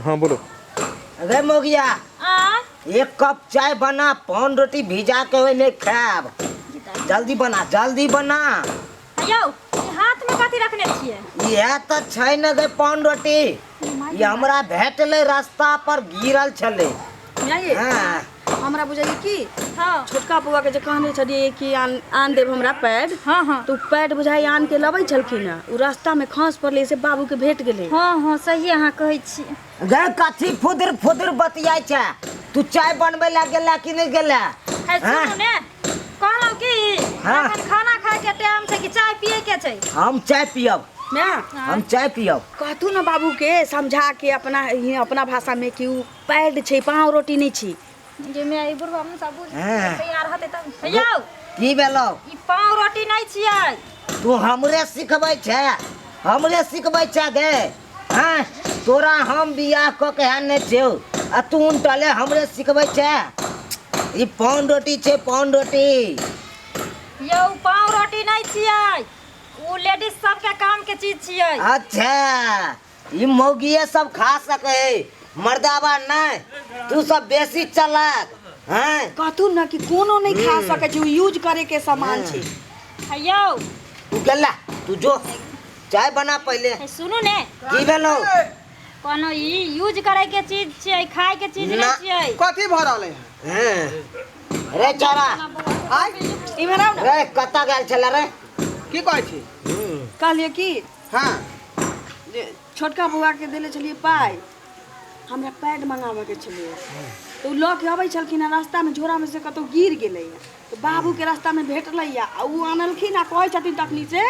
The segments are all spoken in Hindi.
हाँ बोलो। अरे मोगिया एक कप चाय बना, पान रोटी भिजा के ओइमे खाब। जल्दी बना, जल्दी बना। यौ हाथ में कथी रखने छिए? यह तो छै न गे पान रोटी। ये हमरा भेटले रास्ता पर गिरल छले। हाँ। हमरा बुझाइए कि हाँ छोटका बउआ के जे कहने छलिए कि आन देव हमरा पैड। हाँ हाँ तो पैड बुझाइ आन के लबै छलखिन हैं। उ रास्ता में खस पड़ले से बाबू के भेट गेले। हाँ हाँ सही अहाँ कहै छी। गे कथी फुदर फुदर बतियाइ छै? तू चाय बनबे ला गेला कि नहीं गेला? है सुनू ने, कहलौ कि हाँ। एखन खाना खाए के टाइम छै कि चाय पिए के छै? हम चाय पियब, हम चाय पियब। कहतू ना बाबू के समझा के अपना भाषा में कि उ पैड छै, पाव रोटी नहीं छी। जे मैं ई बुढ़वा में सब बुझ हाँ। तैयार हते तब। यौ की भेलौ? ई पाव रोटी नहीं छियै। तू हमरे सिखबै छै, हमरे सिखबै छै गे। हाँ तोरा हम बियाह क के आने छियौ आ तू उनटले हमरे सिखबै छै। ई पान रोटी छै, पान रोटी। यौ पाव रोटी नहीं छियै, उ लेडीज सब के काम के चीज छियै। अच्छा ई मौगिए सब खा सके, मर्दावा नहीं। तू सब बेसी चालाक। हाँ कहतू ना कि कोनो नहीं खा सके छै, उ यूज करे के सामान छै। यौ तू गेला, तू जो चाय बना पहले। है सुनू ने, की भेलौ? कोनो ई यूज करे के चीज छियै, खाए के चीज ना। नहीं छियै। कथी भऽ रहलै हाँ रे चारा आइ इमे रहो ना। रे कत्ता गेल छला रे? की कहै छी? कहलिए कि हाँ जे छोटका बउआ के देले छलिए पाई, हमरा पैड मंगावे के छलिए। तो ल के अबै छलखिन आ रास्ता में झोरा में से कतौ गिर गेलै। तो बाबू के रास्ता में भेटलै आ उ आनलखिन आ कहै छथिन तखनी से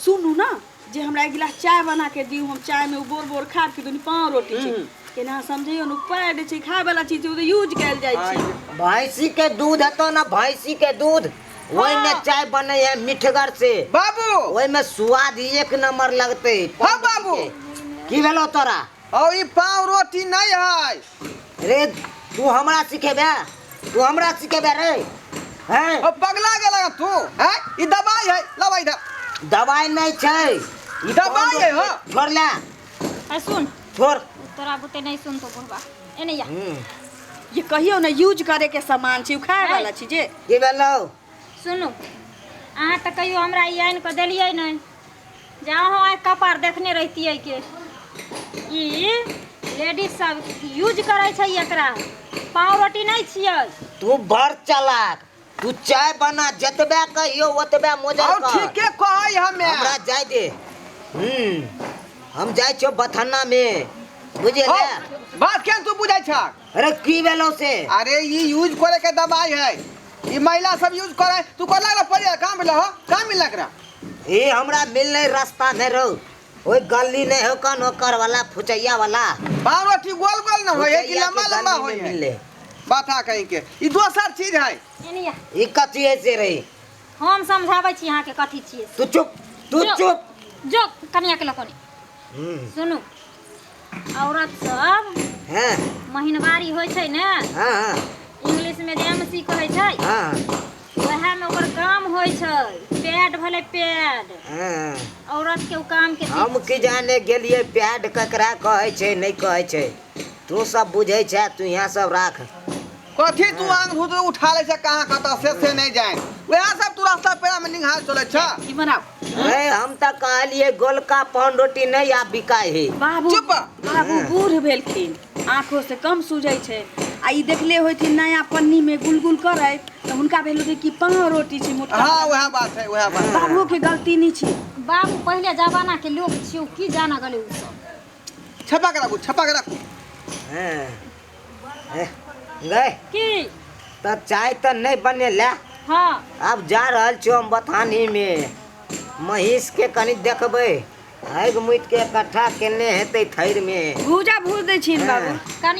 सुनू ना जे हमरा एक गिलास चाय बना के दियौ, हम चाय में बोर बोर खा के दुनी पाव रोटी छै। केना समझियो न पैड छै, खाय वाला चीज छै, उ यूज कैल जाय छै। भैंसी के दूध हतो ना, भैंसी के दूध वही में चाय बने है मिठगर से। बाबू वही में स्वाद एक नंबर लगते। हाँ बाबू। की भेलो तोरा? और ई पाव रोटी नहीं है। रे तू हमरा सिखेबे, तू हमरा सिखेबे रे? हैं ओ पगला गेला तू? हैं ई दवाई है, लबै इधर। दवाई नहीं छै, ई दवाई है हो। छोड़ ले, है सुन, छोड़। तोरा बुते नहीं सुन तो बुढ़वा एने या। ये कहियो ना यूज करे के सामान छै, उ खाय वाला चीज है। की भेलो? सुनू अहाँ तो कहियो हमरा ई आइन के देलियै नहीं, जाओ हो कपार देखने रहतियै के ई लेडीज सब यूज करे छै एकरा। पाव रोटी नहीं छियै। तू बड़ चालाक। तू चाय बना, जतबे कहियो ओतबे मोजर और कर। ठीके कहै हमे। हमरा जाय दे। हम जाय छो बथाना में, बुझे हो, ले? बात केन तू बुझै छ? अरे की भेलो से? अरे ई यूज करे के दवाई है, ई महिला सब यूज करे। तू को लागला पड़े काम मिला हो, काम मिला करा। ये हमरा मिलने रास्ता नहीं रहो, ओए गली नहीं हो कन ओकर वाला फुचैया वाला। पाव रोटी गोल गोल न होय कि फुचैया लंबा के लंबा गली होय में है। मिले। बाता कहीं के ई दोसर चीज है। एने या ये कथी ऐसे रही? हम समझाबै छी अहाँ के कथी छियै। तू चुप, तू जो- चुप। जो कनिया के लकोनी सुनू, औरत सब हैं महीनवारी होइ छै ने, हाँ हाँ इंग्लिश में एमसी कहै छै, हाँ वएह में ओकर काम होइ छै। पैड भले पैड, हाँ। औरत के उ काम के हम की जाने गेलिए पैड ककरा कहे छै नहीं कहे छै। तू सब बुझे छै, तू यहाँ सब राख। कथी तू आंग भूत उठा ले छ, कहां कत से नहीं जाए। वह सब तू रास्ता पेड़ा में निहाल चले छ। ई बनाओ अरे हम तो कहलिए गोलका पान रोटी नहीं आ बिकाय है। बाबू चुप। बाबू बूढ़ भेलखिन, आंखों से कम सूझै छै। आ ई देखले होइथिन नया पन्नी में गुलगुल करे तो हुनका भेल कि पाव रोटी छै मोटका। हां वह बात है, वह बात। बाबू के गलती नहीं छै। बाबू पहले जमाना के लोग छियौ, की जाना गले उ सब। छपा के रखू, छपा के रखू। गए की तो चाय तो नहीं बने ला। हाँ अब जा रहल छो हम बथानी में, महीष के कनी देखबै, आगि मुइत के इकट्ठा केने हेतै थैर में। भूजा भूज दै छिन बाबू। कनि